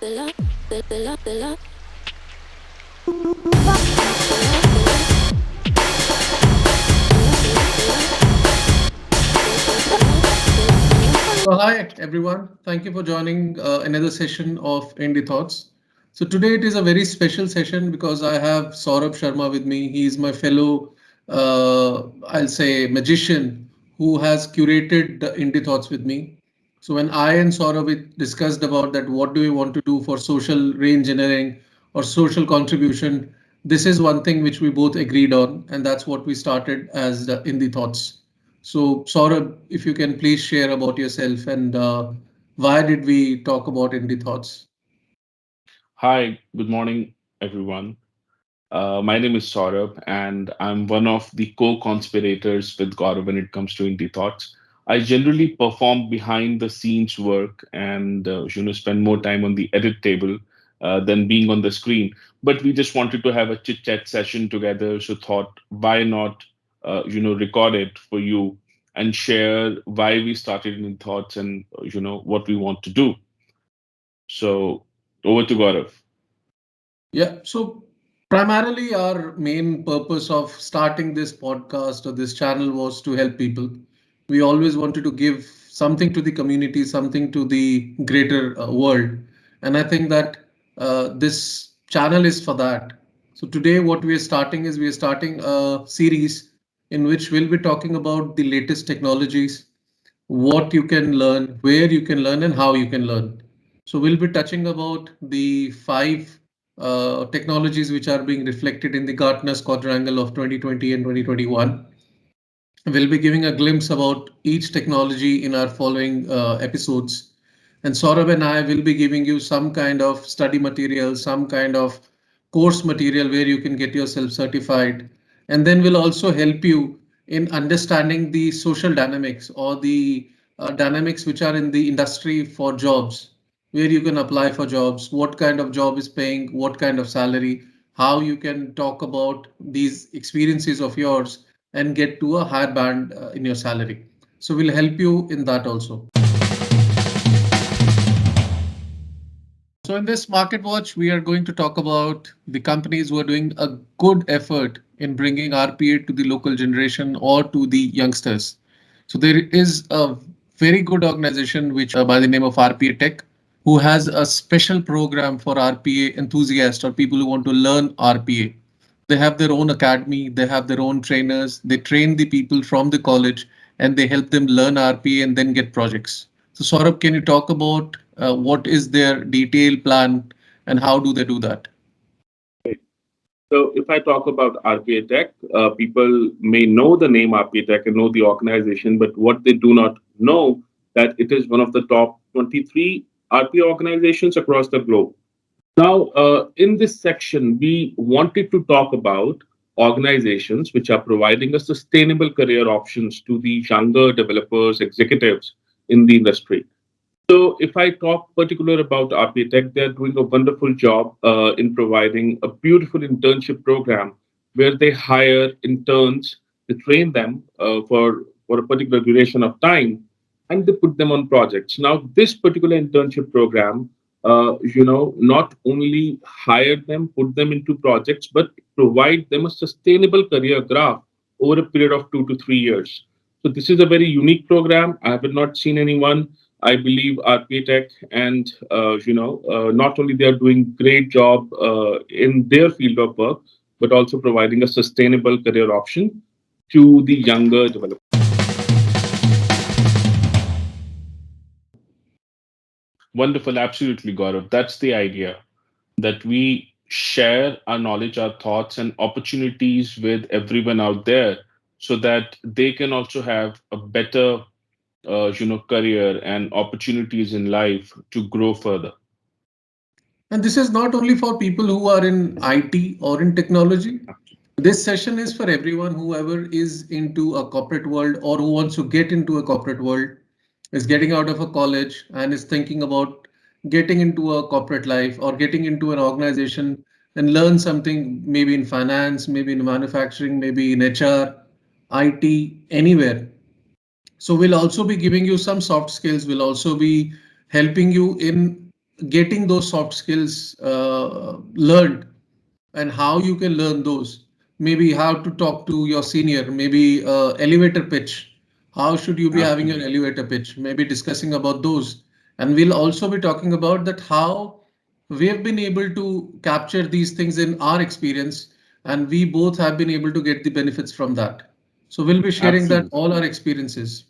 So hi everyone, thank you for joining another session of IndiThoughts. So today it is a very special session because I have Saurabh Sharma with me. He is my fellow, I'll say, magician who has curated the IndiThoughts with me. So when I and Saurabh we discussed about that, what do we want to do for social re-engineering or social contribution? This is one thing which we both agreed on, and that's what we started as the IndiThoughts. So, Saurabh, if you can please share about yourself and why did we talk about indie thoughts? Hi, good morning, everyone. My name is Saurabh, and I'm one of the co-conspirators with Gaurav when it comes to IndiThoughts. I generally perform behind the scenes work and spend more time on the edit table than being on the screen. But we just wanted to have a chit chat session together, so thought why not record it for you and share why we started IndiThoughts and what we want to do. So over to Gaurav. Yeah, so primarily our main purpose of starting this podcast or this channel was to help people. We always wanted to give something to the community, something to the greater world. And I think that this channel is for that. So today, what we are starting is we are starting a series in which we'll be talking about the latest technologies, what you can learn, where you can learn, and how you can learn. So we'll be touching about the five technologies which are being reflected in the Gartner's quadrangle of 2020 and 2021. We'll be giving a glimpse about each technology in our following episodes. And Saurabh and I will be giving you some kind of study material, some kind of course material where you can get yourself certified. And then we'll also help you in understanding the social dynamics or the dynamics which are in the industry for jobs, where you can apply for jobs, what kind of job is paying, what kind of salary, how you can talk about these experiences of yours and get to a higher band in your salary. So we'll help you in that also. So in this market watch, we are going to talk about the companies who are doing a good effort in bringing RPA to the local generation or to the youngsters. So there is a very good organization which by the name of RPA Tech, who has a special program for RPA enthusiasts or people who want to learn RPA. They have their own academy, they have their own trainers, they train the people from the college and they help them learn RPA and then get projects. So Saurabh, can you talk about what is their detailed plan and how do they do that? So, if I talk about RPA Tech, people may know the name RPA Tech and know the organization, but what they do not know that it is one of the top 23 RPA organizations across the globe. Now, in this section, we wanted to talk about organizations which are providing a sustainable career options to the younger developers, executives in the industry. So, if I talk particular about RPA Tech, they're doing a wonderful job in providing a beautiful internship program where they hire interns, they train them for a particular duration of time, and they put them on projects. Now, this particular internship program, not only hire them, put them into projects, but provide them a sustainable career graph over a period of 2 to 3 years. So, this is a very unique program. I have not seen anyone. I believe Architect and not only they are doing great job in their field of work, but also providing a sustainable career option to the younger developers. Wonderful, absolutely, Gaurav. That's the idea that we share our knowledge, our thoughts, and opportunities with everyone out there, so that they can also have a better, career and opportunities in life to grow further. And this is not only for people who are in IT or in technology. This session is for everyone, whoever is into a corporate world or who wants to get into a corporate world, is getting out of a college and is thinking about getting into a corporate life or getting into an organization and learn something maybe in finance, maybe in manufacturing, maybe in HR, IT, anywhere. So we'll also be giving you some soft skills. We'll also be helping you in getting those soft skills learned and how you can learn those. Maybe how to talk to your senior, maybe elevator pitch. How should you be having an Absolutely. elevator pitch? Maybe discussing about those. And we'll also be talking about that how we have been able to capture these things in our experience, and we both have been able to get the benefits from that. So we'll be sharing that Absolutely. all our experiences.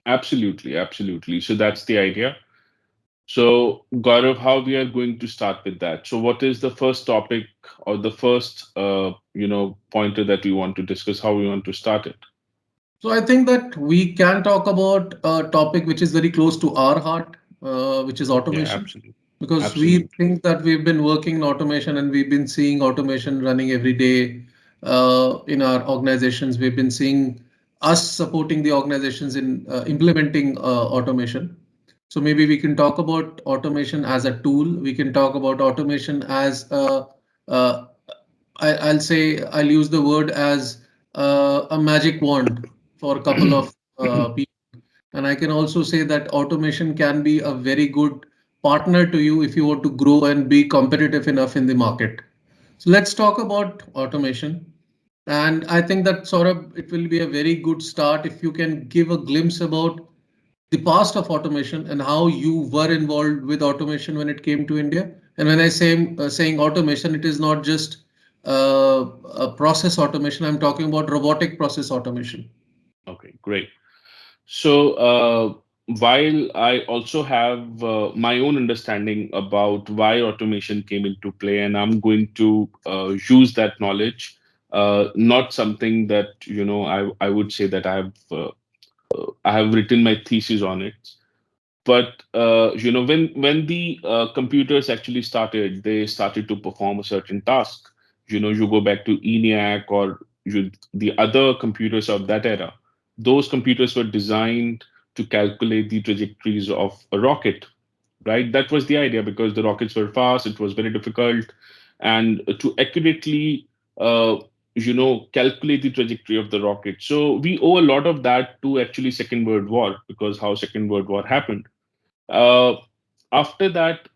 Absolutely. Absolutely. So that's the idea. So, Gaurav, how we are going to start with that? So, what is the first topic or the first, pointer that we want to discuss? How we want to start it? So I think that we can talk about a topic which is very close to our heart, which is Yeah, automation, absolutely, because we absolutely. think that we've been working in automation and we've been seeing automation running every day in our organizations. We've been seeing us supporting the organizations in implementing automation. So maybe we can talk about automation as a tool. We can talk about automation as uh, I'll say I'll use the word as a magic wand for a couple of people. And I can also say that automation can be a very good partner to you if you want to grow and be competitive enough in the market. So let's talk about automation. And I think that sort of it will be a very good start if you can give a glimpse about the past of automation and how you were involved with automation when it came to India. And when I say saying automation, it is not just a process automation. I'm talking about robotic process automation. Okay, great. So, while I also have my own understanding about why automation came into play, and I'm going to use that knowledge, not something that I would say that I have written my thesis on it. But when the computers actually started, they started to perform a certain task. You go back to ENIAC or the other computers of that era. Those computers were designed to calculate the trajectories of a rocket, right? That was the idea because the rockets were fast, it was very difficult, and to accurately, uh, calculate the trajectory of the rocket. So we owe a lot of that to actually Second World War because how Second World War happened. uh, After that,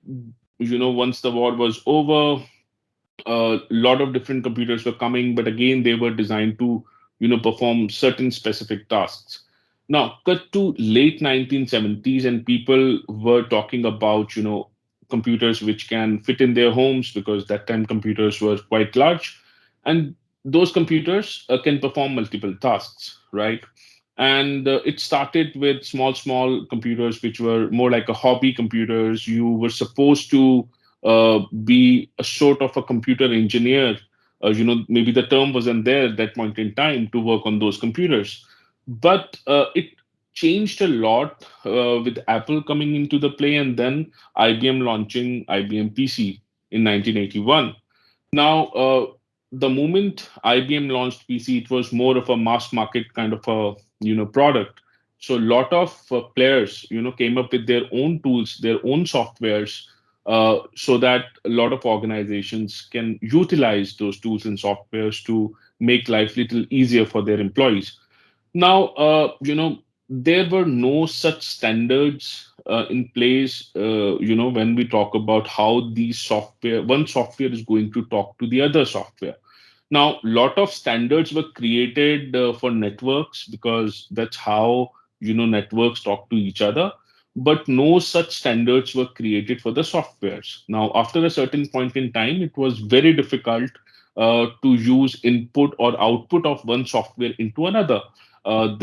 once the war was over, a lot of different computers were coming, but again, they were designed to, perform certain specific tasks. Now, cut to late 1970s, and people were talking about, computers which can fit in their homes because that time computers were quite large, and those computers can perform multiple tasks, right? And it started with small computers which were more like a hobby computers. You were supposed to be a sort of a computer engineer. Maybe the term wasn't there at that point in time to work on those computers, but it changed a lot with Apple coming into the play, and then IBM launching IBM PC in 1981. Now, the moment IBM launched PC, it was more of a mass market kind of a product. So a lot of players came up with their own tools, their own softwares, so that a lot of organizations can utilize those tools and softwares to make life little easier for their employees. Now, there were no such standards in place, when we talk about how one software is going to talk to the other software. Now, lot of standards were created for networks because that's how, networks talk to each other. But no such standards were created for the softwares. Now, after a certain point in time, it was very difficult to use input or output of one software into another. So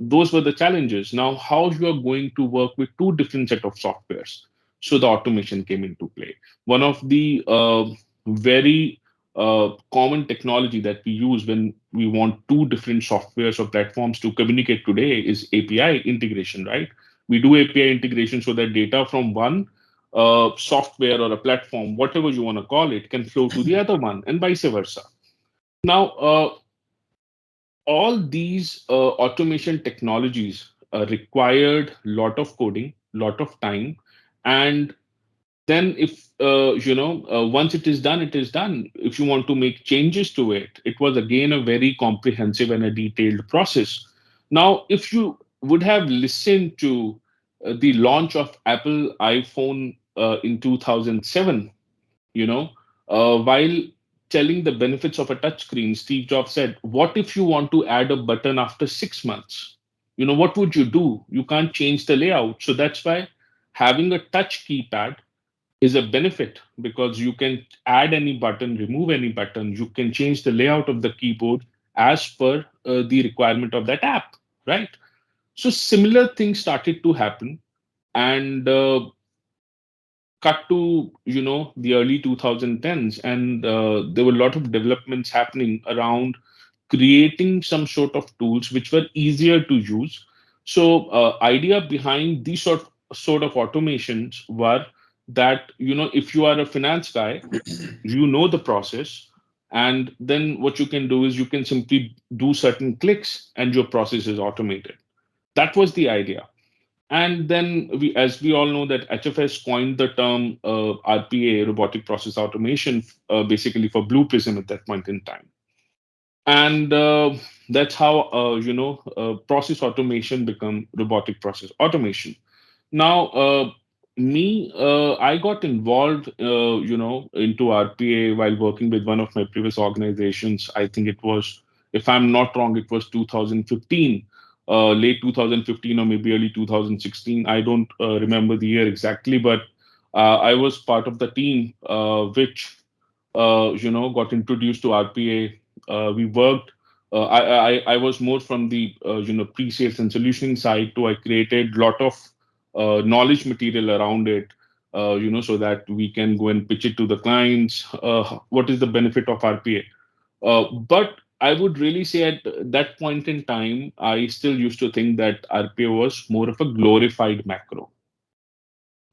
those were the challenges. Now, how you are going to work with two different set of softwares? So the automation came into play. One of the very common technology that we use when we want two different softwares or platforms to communicate today is API integration, right? We do API integration so that data from one software or a platform, whatever you want to call it, can flow to the other one, and vice versa. Now, all these automation technologies required lot of coding, lot of time, and then if once it is done, it is done. If you want to make changes to it, it was again a very comprehensive and a detailed process. Now, if you would have listened to the launch of Apple iPhone in 2007, you know, while telling the benefits of a touchscreen, Steve Jobs said, "What if you want to add a button after 6 months? What would you do? You can't change the layout." So that's why having a touch keypad is a benefit, because you can add any button, remove any button, you can change the layout of the keyboard as per the requirement of that app, right? So similar things started to happen, and cut to the early 2010s, and there were a lot of developments happening around creating some sort of tools which were easier to use. So idea behind these sort of automations were that, if you are a finance guy, you know the process, and then what you can do is you can simply do certain clicks and your process is automated. That was the idea. And then as we all know, that HFS coined the term RPA, robotic process automation, basically for Blue Prism at that point in time. And that's how process automation become robotic process automation. Now, I got involved, into RPA while working with one of my previous organizations. I think it was, if I'm not wrong, it was 2015, late 2015 or maybe early 2016. I don't remember the year exactly, but I was part of the team which, got introduced to RPA. We worked. I was more from the pre-sales and solutioning side too. I created lot of knowledge material around it, so that we can go and pitch it to the clients. What is the benefit of RPA? But I would really say at that point in time, I still used to think that RPA was more of a glorified macro,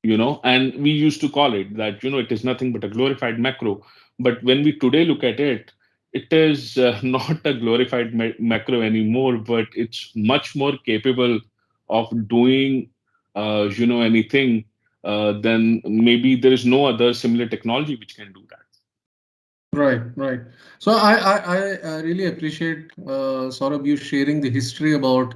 and we used to call it that, it is nothing but a glorified macro. But when we today look at it, it is not a glorified macro anymore, but it's much more capable of doing anything, then maybe there is no other similar technology which can do that. Right, right. So I really appreciate Saurabh you sharing the history about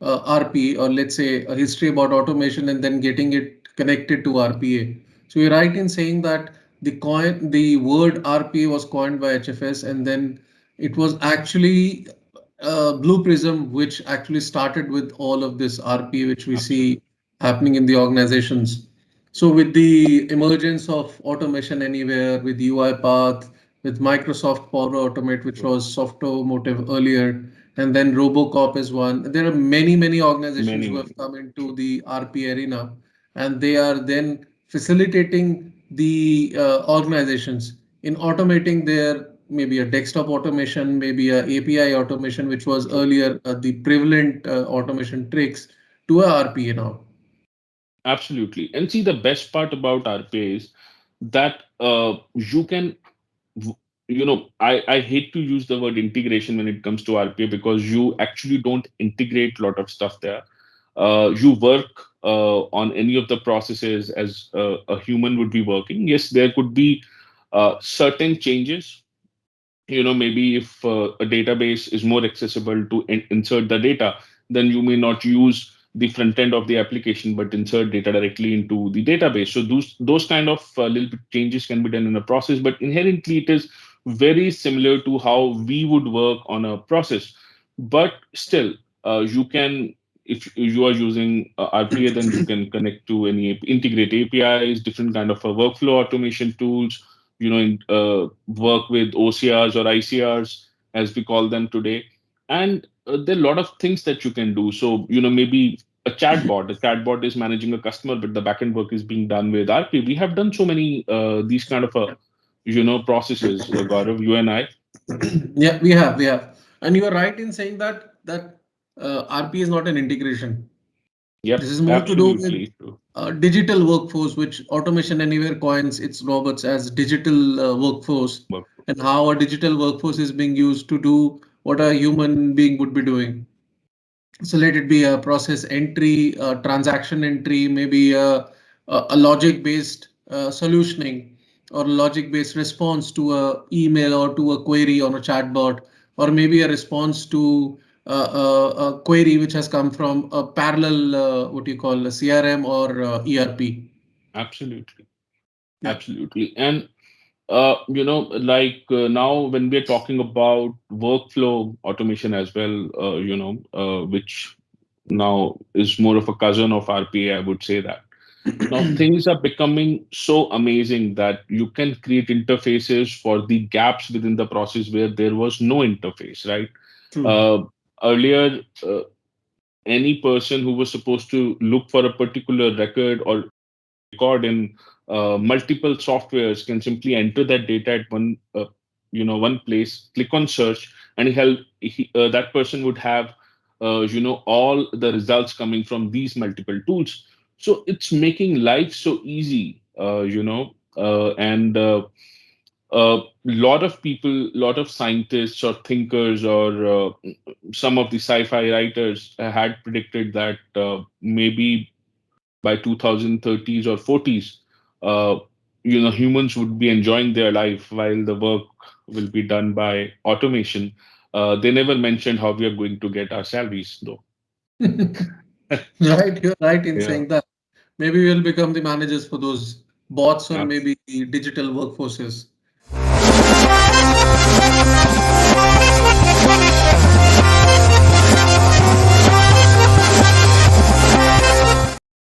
RP, or let's say a history about automation and then getting it connected to RPA. So you're right in saying that the word RPA was coined by HFS, and then it was actually Blue Prism which actually started with all of this RPA which we see Absolutely. happening in the organizations. So with the emergence of automation anywhere, with UiPath, with Microsoft Power Automate, which was soft automotive earlier, and then Robocop is one. There are many, many organizations Many, who have many. come into True. the RP arena, and they are then facilitating the organizations in automating their maybe a desktop automation, maybe a API automation, which was True. earlier the prevalent automation tricks to a RPA now. Absolutely. And see, the best part about RPA is that you can I hate to use the word integration when it comes to RPA, because you actually don't integrate a lot of stuff there. You work on any of the processes as a human would be working. Yes, there could be certain changes. Maybe if a database is more accessible to insert the data, then you may not use the front end of the application but insert data directly into the database. So those kind of little bit changes can be done in a process, but inherently it is very similar to how we would work on a process. But still, you can, if you are using RPA, then you can connect to any integrate APIs, different kind of workflow automation tools, work with OCRs or ICRs, as we call them today. And there are a lot of things that you can do. So, maybe a chatbot is managing a customer, but the backend work is being done with RP. We have done so many these kind of processes, Gaurav, you and I. Yeah, we have, and you are right in saying that RP is not an integration. This Yep, is more to do with absolutely true. digital workforce, which Automation Anywhere coins its robots as digital workforce, Work. and how a digital workforce is being used to do what a human being would be doing. So let it be a process entry, a transaction entry, maybe a logic-based solutioning or logic-based response to a email or to a query on a chatbot, or maybe a response to a query which has come from a parallel, what you call a CRM or ERP. Absolutely. Yeah. Absolutely. And now when we're talking about workflow automation as well, which now is more of a cousin of RPA, I would say that. Now things are becoming so amazing that you can create interfaces for the gaps within the process where there was no interface, right? True. Uh, Earlier, any person who was supposed to look for a particular record or record in multiple softwares can simply enter that data at one place, click on search, and that person would have all the results coming from these multiple tools. So it's making life so easy, and a lot of people, lot of scientists or thinkers or some of the sci-fi writers had predicted that maybe by 2030s or 40s, uh, humans would be enjoying their life while the work will be done by automation. They never mentioned how we are going to get our salaries, though. Right, you're right in Yeah, saying that. Maybe we'll become the managers for those bots or abs- maybe the digital workforces.